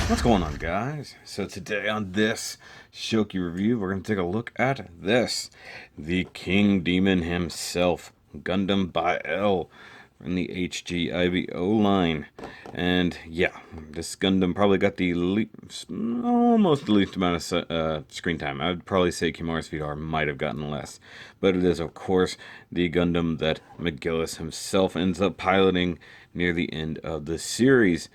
What's going on, guys? So today on this Shoky review, we're going to take a look at this. The King Demon himself, Gundam Bael, from the HG IBO line. And yeah, this Gundam probably got the almost the least amount of screen time. I would probably say Kimura's Vidar might have gotten less. But it is, of course, the Gundam that Mcgillis himself ends up piloting near the end of the series.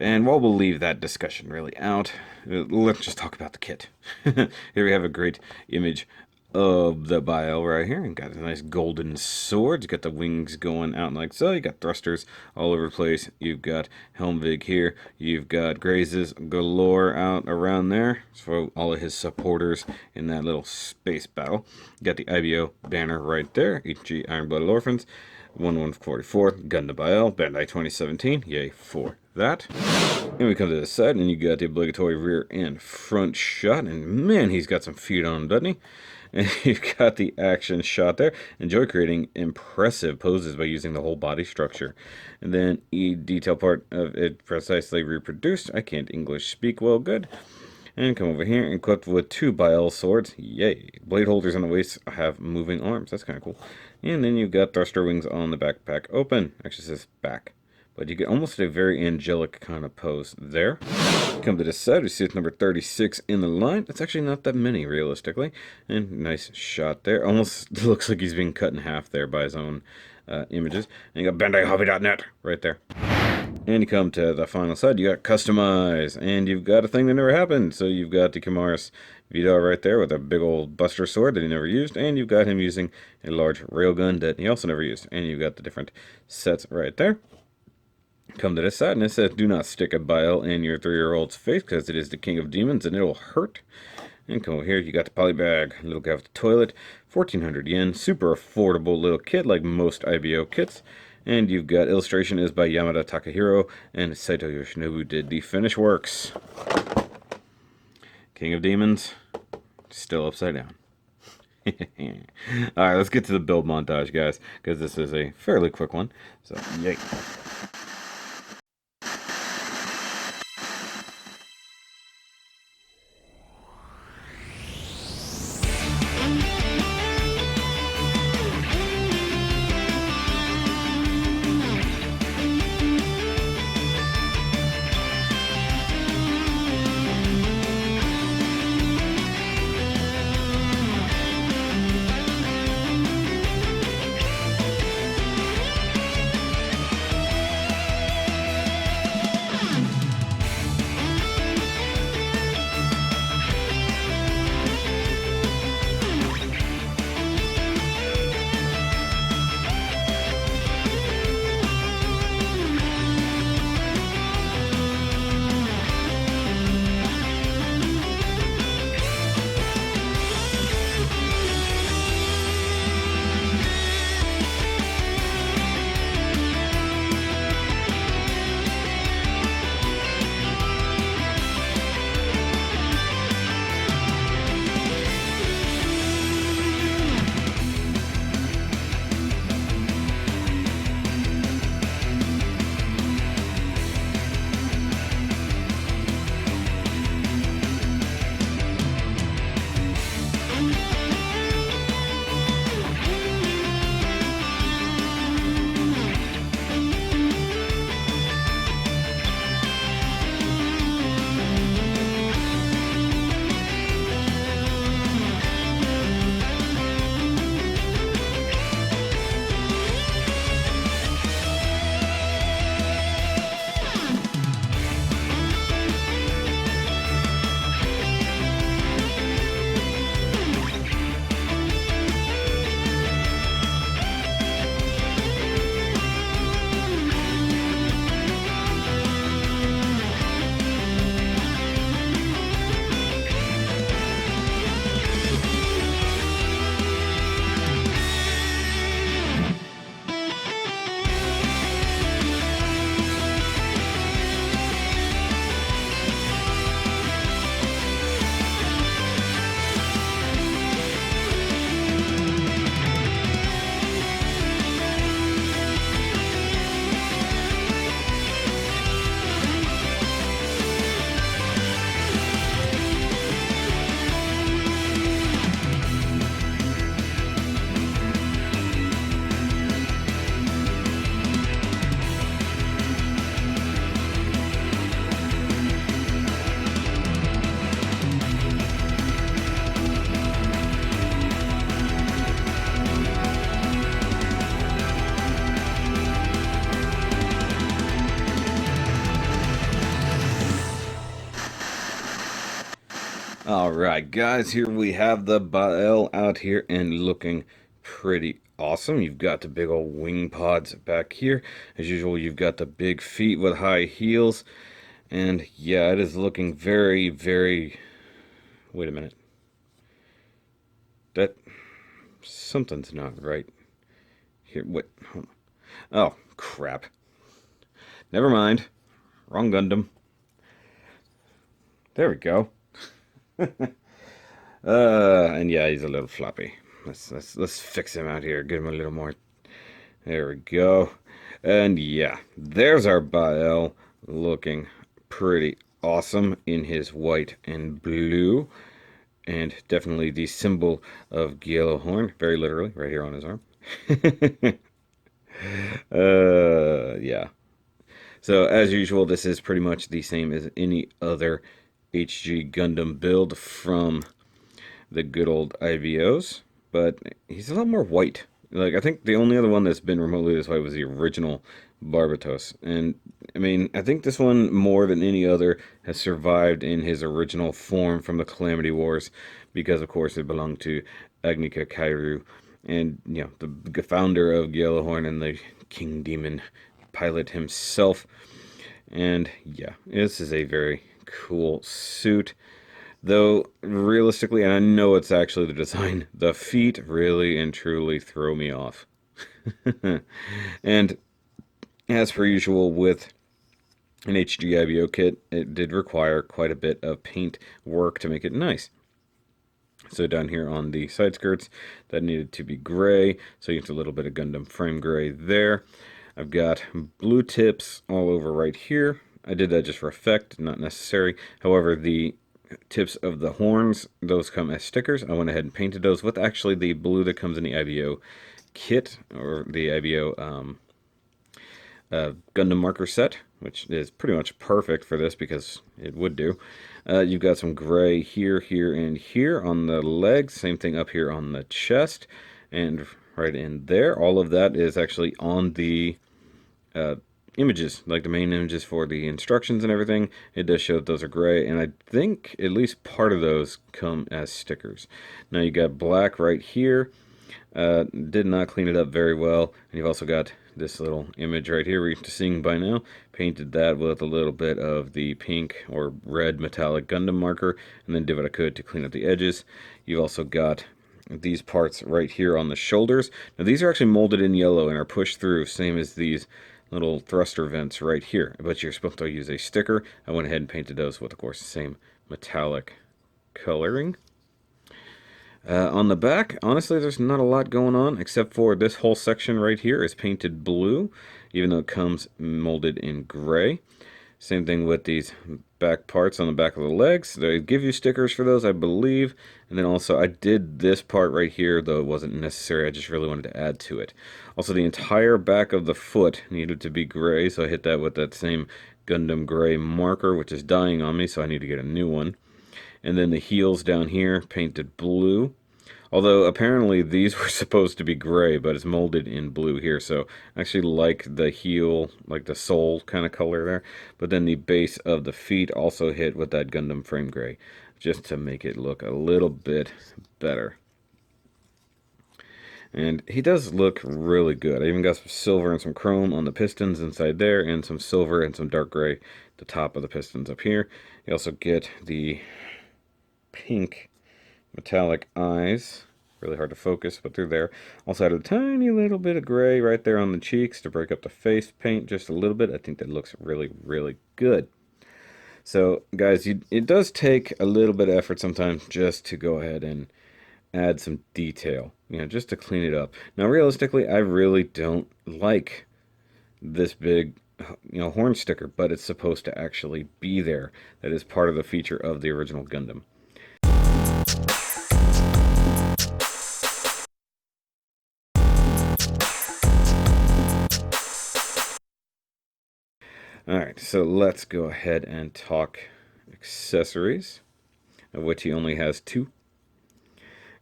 And while we'll leave that discussion really out, let's just talk about the kit. Here we have a great image of the Bael right here. And got a nice golden sword. You got the wings going out like so. You got thrusters all over the place. You've got Helmvig here. You've got grazes galore out around there for all of his supporters in that little space battle. You got the IBO banner right there. HG Iron-Blooded Orphans. 1144 Gundam Bael, Bandai 2017. Yay for that. And we come to the side, and you got the obligatory rear and front shot. And man, he's got some feet on him, doesn't he? And you've got the action shot there. Enjoy creating impressive poses by using the whole body structure. And then detail part of it precisely reproduced. I can't English speak well good. And come over here and equipped with two Bael swords. Yay. Blade holders on the waist have moving arms. That's kind of cool. And then you've got thruster wings on the backpack open. Actually says back. But you get almost a very angelic kind of pose there. Come to this side, we see it's number 36 in the line. That's actually not that many, realistically. And nice shot there. Almost looks like he's being cut in half there by his own images. And you got BandaiHobby.net right there. And you come to the final side, you got Customize, and you've got a thing that never happened. So you've got the Kimura's Vidar right there with a big old buster sword that he never used, and you've got him using a large railgun that he also never used. And you've got the different sets right there. Come to this side, and it says, do not stick a Bael in your 3-year-old's face, because it is the king of demons, and it'll hurt. And come over here, you got the polybag, little guy with the toilet, 1,400 yen, super affordable little kit like most IBO kits. And you've got illustration is by Yamada Takahiro, and Saito Yoshinobu did the finish works. King of Demons, still upside down. Alright, let's get to the build montage, guys, because this is a fairly quick one. So, yay. Alright guys, here we have the Bael out here and looking pretty awesome. You've got the big old wing pods back here. As usual, you've got the big feet with high heels. And yeah, it is looking very, very... Wait a minute. That... Something's not right. Here, wait. Hold on. Oh, crap. Never mind. Wrong Gundam. There we go. And yeah, he's a little floppy. Let's fix him out here. Get him a little more. There we go. And yeah, there's our Bael looking pretty awesome in his white and blue. And definitely the symbol of Gjallarhorn, very literally, right here on his arm. Yeah. So as usual, this is pretty much the same as any other HG Gundam build from the good old IBOs, but he's a lot more white. Like, I think the only other one that's been remotely this way was the original Barbatos. And, I mean, I think this one, more than any other, has survived in his original form from the Calamity Wars, because, of course, it belonged to Agnika Kairu, and, you know, the founder of Gjallarhorn and the King Demon pilot himself. And, yeah, this is a very cool suit. Though, realistically, and I know it's actually the design, the feet really and truly throw me off. And as per usual with an HG IBO kit, it did require quite a bit of paint work to make it nice. So down here on the side skirts, that needed to be gray, so you get a little bit of Gundam frame gray there. I've got blue tips all over right here. I did that just for effect, not necessary. However, the tips of the horns, those come as stickers. I went ahead and painted those with actually the blue that comes in the IBO kit, or the IBO Gundam marker set, which is pretty much perfect for this because it would do. You've got some gray here, here, and here on the legs. Same thing up here on the chest, and right in there. All of that is actually on the images, like the main images for the instructions and everything. It does show that those are gray, and I think at least part of those come as stickers. Now you got black right here. Did not clean it up very well, and you've also got this little image right here we're used to seeing by now. Painted that with a little bit of the pink or red metallic Gundam marker, and then did what I could to clean up the edges. You've also got these parts right here on the shoulders. Now these are actually molded in yellow and are pushed through, same as these little thruster vents right here, but you're supposed to use a sticker. I went ahead and painted those with, of course, the same metallic coloring. On the back, honestly, there's not a lot going on, except for this whole section right here is painted blue, even though it comes molded in gray. Same thing with these back parts on the back of the legs. They give you stickers for those, I believe. And then also, I did this part right here, though it wasn't necessary. I just really wanted to add to it. Also, the entire back of the foot needed to be gray, so I hit that with that same Gundam gray marker, which is dying on me, so I need to get a new one. And then the heels down here, painted blue. Although apparently these were supposed to be gray, but it's molded in blue here. So I actually like the heel, like the sole kind of color there. But then the base of the feet also hit with that Gundam frame gray, just to make it look a little bit better. And he does look really good. I even got some silver and some chrome on the pistons inside there, and some silver and some dark gray at the top of the pistons up here. You also get the pink metallic eyes. Really hard to focus, but they're there. Also had a tiny little bit of gray right there on the cheeks to break up the face paint just a little bit. I think that looks really, really good. So, guys, it does take a little bit of effort sometimes just to go ahead and add some detail, you know, just to clean it up. Now, realistically, I really don't like this big, you know, horn sticker, but it's supposed to actually be there. That is part of the feature of the original Gundam. Alright, so let's go ahead and talk accessories, of which he only has 2.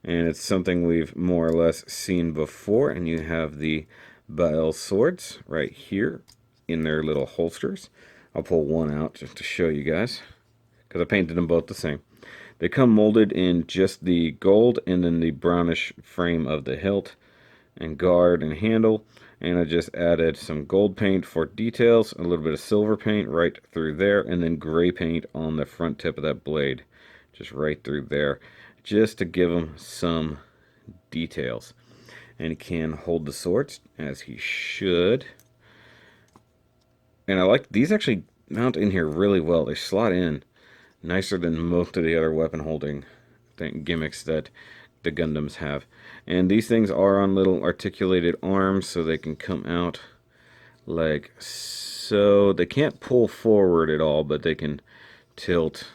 And it's something we've more or less seen before, and you have the Bael swords right here in their little holsters. I'll pull one out just to show you guys, because I painted them both the same. They come molded in just the gold and then the brownish frame of the hilt and guard and handle. And I just added some gold paint for details, a little bit of silver paint right through there, and then gray paint on the front tip of that blade, just right through there, just to give them some details. And he can hold the swords, as he should. And I like, these actually mount in here really well. They slot in nicer than most of the other weapon holding gimmicks that the Gundams have. And these things are on little articulated arms, so they can come out like so. They can't pull forward at all, but they can tilt,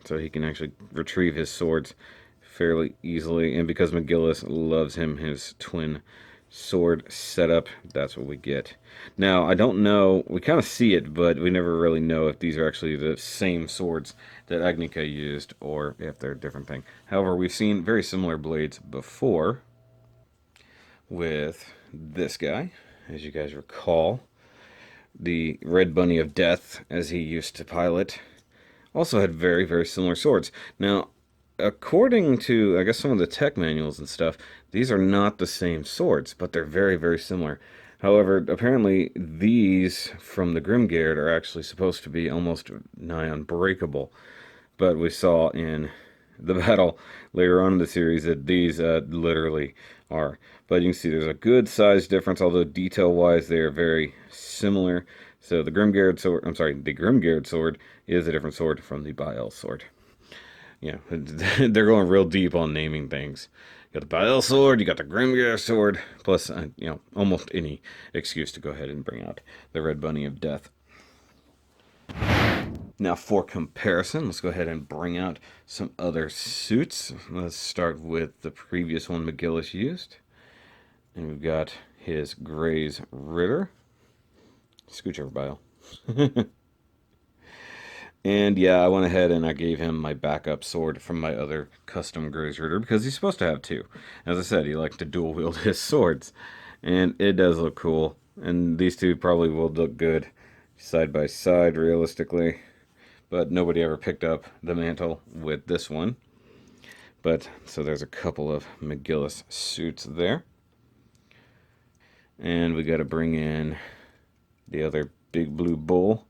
so he can actually retrieve his swords fairly easily. And because Mcgillis loves him his twin sword setup, that's what we get. Now, I don't know, we kind of see it, but we never really know if these are actually the same swords that Agnika used, or if they're a different thing. However, we've seen very similar blades before with this guy, as you guys recall. The Red Bunny of Death, as he used to pilot, also had very, very similar swords. Now, according to, I guess, some of the tech manuals and stuff, these are not the same swords, but they're very, very similar. However, apparently these from the Grimgard are actually supposed to be almost nigh unbreakable. But we saw in the battle later on in the series that these literally are. But you can see there's a good size difference, although detail-wise they are very similar. So the Grimgard sword, the Grimgard sword is a different sword from the Bael sword. Yeah, they're going real deep on naming things. You got the Bael sword, you got the Grimgard sword, plus, almost any excuse to go ahead and bring out the Red Bunny of Death. Now, for comparison, let's go ahead and bring out some other suits. Let's start with the previous one Mcgillis used. And we've got his Gray's Ritter. Scooch over, Bael. And yeah, I went ahead and I gave him my backup sword from my other custom Gray's Ritter, because he's supposed to have two. As I said, he likes to dual wield his swords. And it does look cool. And these two probably will look good side by side, realistically. But nobody ever picked up the mantle with this one. But, so there's a couple of Mcgillis suits there. And we got to bring in the other big blue bull.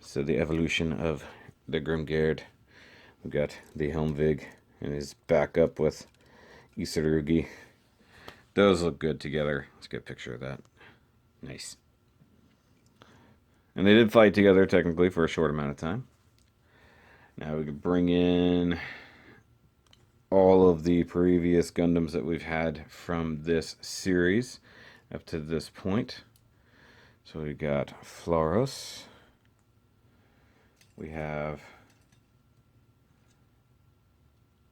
So the evolution of the Grimgard. We've got the Helmvig and his backup with Isarugi. Those look good together. Let's get a picture of that. Nice. And they did fight together, technically, for a short amount of time. Now we can bring in all of the previous Gundams that we've had from this series up to this point. So we got Floros. We have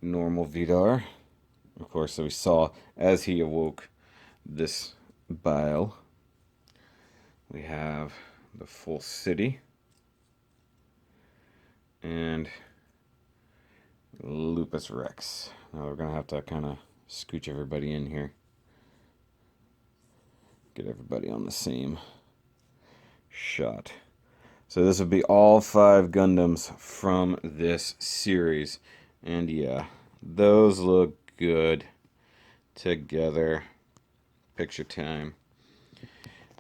normal Vidar. Of course, so we saw as he awoke this Bael. We have the full city. And Lupus Rex. Now we're going to have to kind of scooch everybody in here. Get everybody on the same shot. So this would be all 5 Gundams from this series. And yeah, those look good together. Picture time.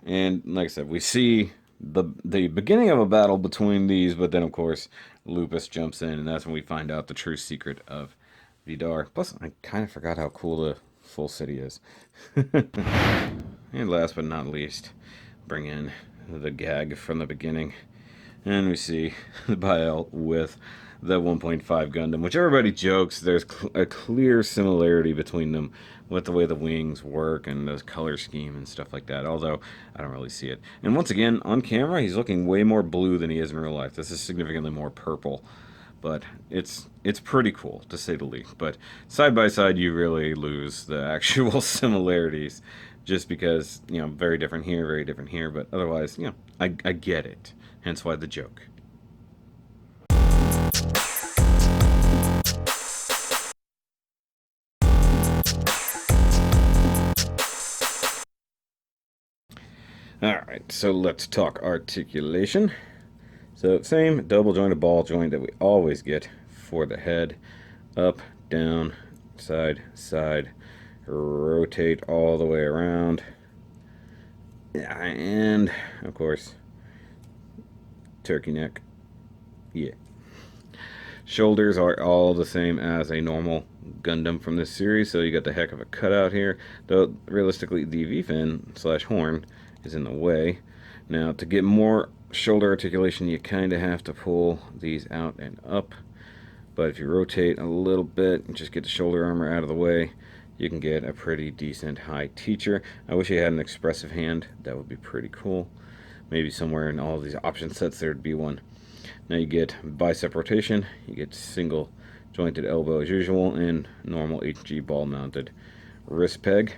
And like I said, we see the beginning of a battle between these, but then of course Lupus jumps in, and that's when we find out the true secret of Vidar. Plus, I kind of forgot how cool the full city is. And last but not least, bring in the gag from the beginning. And we see the Bael with the 1.5 Gundam, which everybody jokes there's a clear similarity between them with the way the wings work and the color scheme and stuff like that, although I don't really see it. And once again, on camera, he's looking way more blue than he is in real life. This is significantly more purple, but it's pretty cool, to say the least. But side by side, you really lose the actual similarities, just because, very different here, but otherwise, I get it. Hence why the joke. Alright, so let's talk articulation. So same double jointed ball joint that we always get for the head. Up, down, side, side, rotate all the way around. And, of course, turkey neck. Yeah. Shoulders are all the same as a normal Gundam from this series, so you got the heck of a cutout here. Though, realistically, the V-fin / horn is in the way. Now, to get more shoulder articulation, you kind of have to pull these out and up. But if you rotate a little bit and just get the shoulder armor out of the way, you can get a pretty decent high teacher. I wish he had an expressive hand. That would be pretty cool. Maybe somewhere in all these option sets there would be one. Now you get bicep rotation, you get single jointed elbow as usual, and normal HG ball mounted wrist peg.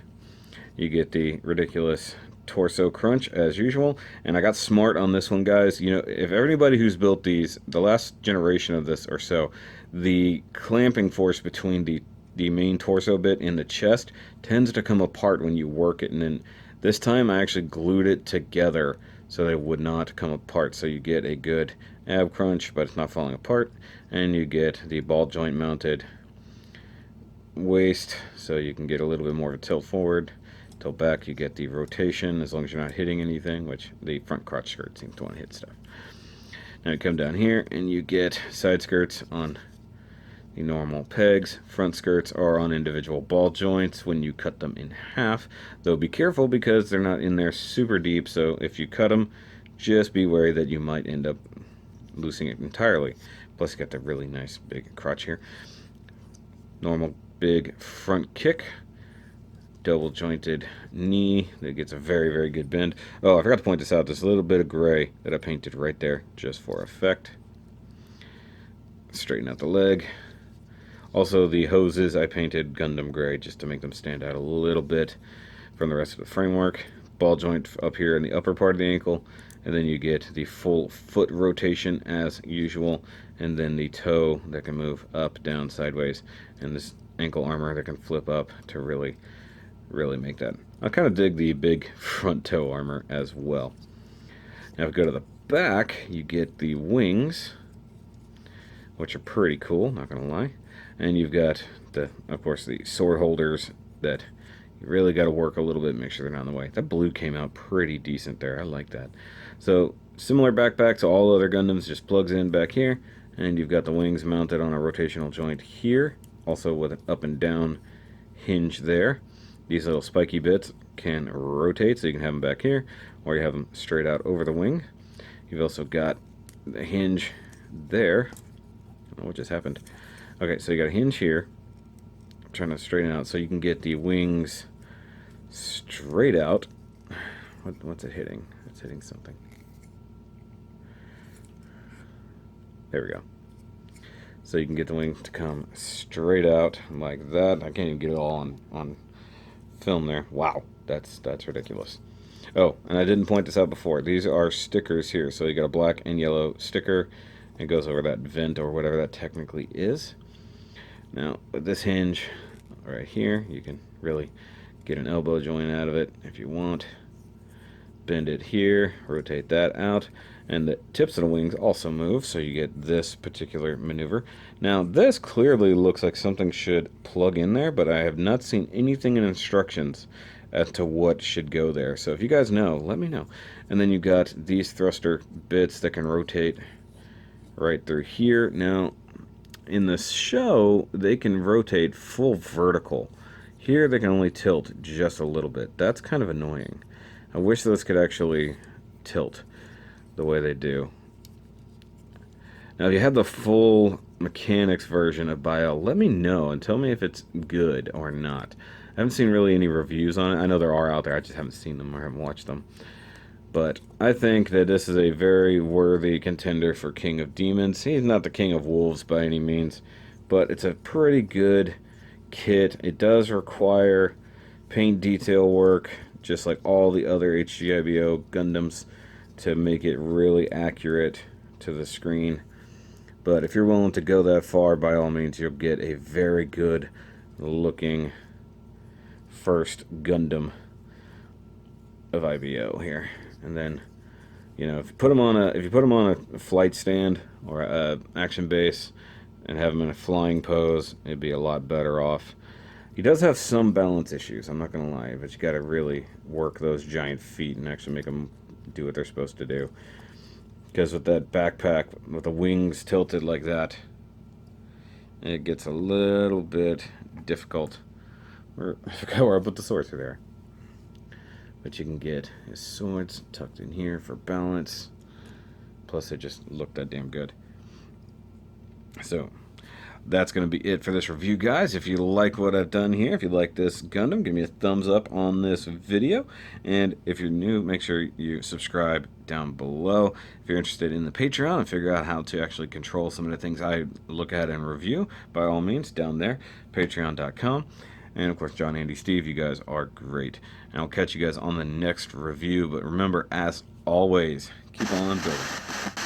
You get the ridiculous torso crunch as usual, and I got smart on this one, guys. You know, if everybody who's built these, the last generation of this or so, the clamping force between the main torso bit in the chest tends to come apart when you work it, and then this time I actually glued it together so that it would not come apart, so you get a good ab crunch but it's not falling apart, and you get the ball joint mounted waist, so you can get a little bit more of a tilt forward, tilt back. You get the rotation as long as you're not hitting anything, which the front crotch skirt seems to want to hit stuff. Now you come down here and you get side skirts on the normal pegs. Front skirts are on individual ball joints when you cut them in half, though be careful because they're not in there super deep, so if you cut them, just be wary that you might end up loosening it entirely. Plus you got the really nice big crotch here. Normal big front kick, double jointed knee that gets a very, very good bend. Oh, I forgot to point this out. There's a little bit of gray that I painted right there just for effect. Straighten out the leg. Also, the hoses I painted Gundam gray just to make them stand out a little bit from the rest of the framework. Ball joint up here in the upper part of the ankle, and then you get the full foot rotation as usual, and then the toe that can move up, down, sideways, and this ankle armor that can flip up to really make that. I kind of dig the big front toe armor as well. Now if we go to the back, you get the wings, which are pretty cool, not gonna lie. And you've got the, of course, the sword holders that you really got to work a little bit, make sure they're not in the way. That blue came out pretty decent there. I like that. So similar backpack to all other Gundams, just plugs in back here, and you've got the wings mounted on a rotational joint here, also with an up and down hinge there. These little spiky bits can rotate, so you can have them back here, or you have them straight out over the wing. You've also got the hinge there. I don't know what just happened. Okay, so you got a hinge here. I'm trying to straighten out so you can get the wings straight out. What's it hitting? It's hitting something. There we go. So you can get the wing to come straight out like that. I can't even get it all on film there. Wow, that's ridiculous. Oh, and I didn't point this out before. These are stickers here. So you got a black and yellow sticker. It goes over that vent or whatever that technically is. Now, with this hinge right here, you can really get an elbow joint out of it if you want. Bend it here, rotate that out, and the tips of the wings also move, so you get this particular maneuver. Now, this clearly looks like something should plug in there, but I have not seen anything in instructions as to what should go there. So if you guys know, let me know. And then you've got these thruster bits that can rotate right through here. Now, in the show, they can rotate full vertical. Here, they can only tilt just a little bit. That's kind of annoying. I wish those could actually tilt the way they do. Now, if you have the full mechanics version of Bael, let me know and tell me if it's good or not. I haven't seen really any reviews on it. I know there are out there. I just haven't seen them or haven't watched them. But I think that this is a very worthy contender for King of Demons. He's not the King of Wolves by any means, but it's a pretty good kit. It does require paint detail work, just like all the other HG/IBO Gundams, to make it really accurate to the screen. But if you're willing to go that far, by all means, you'll get a very good looking first Gundam of IBO here. And then, you know, if you put them on a flight stand or a action base, and have him in a flying pose, it'd be a lot better off. He does have some balance issues, I'm not going to lie, but you got to really work those giant feet and actually make them do what they're supposed to do. Because with that backpack, with the wings tilted like that, it gets a little bit difficult. I forgot where I put the sword through there. But you can get his swords tucked in here for balance. Plus, it just looked that damn good. So, that's going to be it for this review, guys. If you like what I've done here, if you like this Gundam, give me a thumbs up on this video. And if you're new, make sure you subscribe down below. If you're interested in the Patreon and figure out how to actually control some of the things I look at and review, by all means, down there, patreon.com. And of course, John, Andy, Steve, you guys are great. And I'll catch you guys on the next review. But remember, as always, keep on building.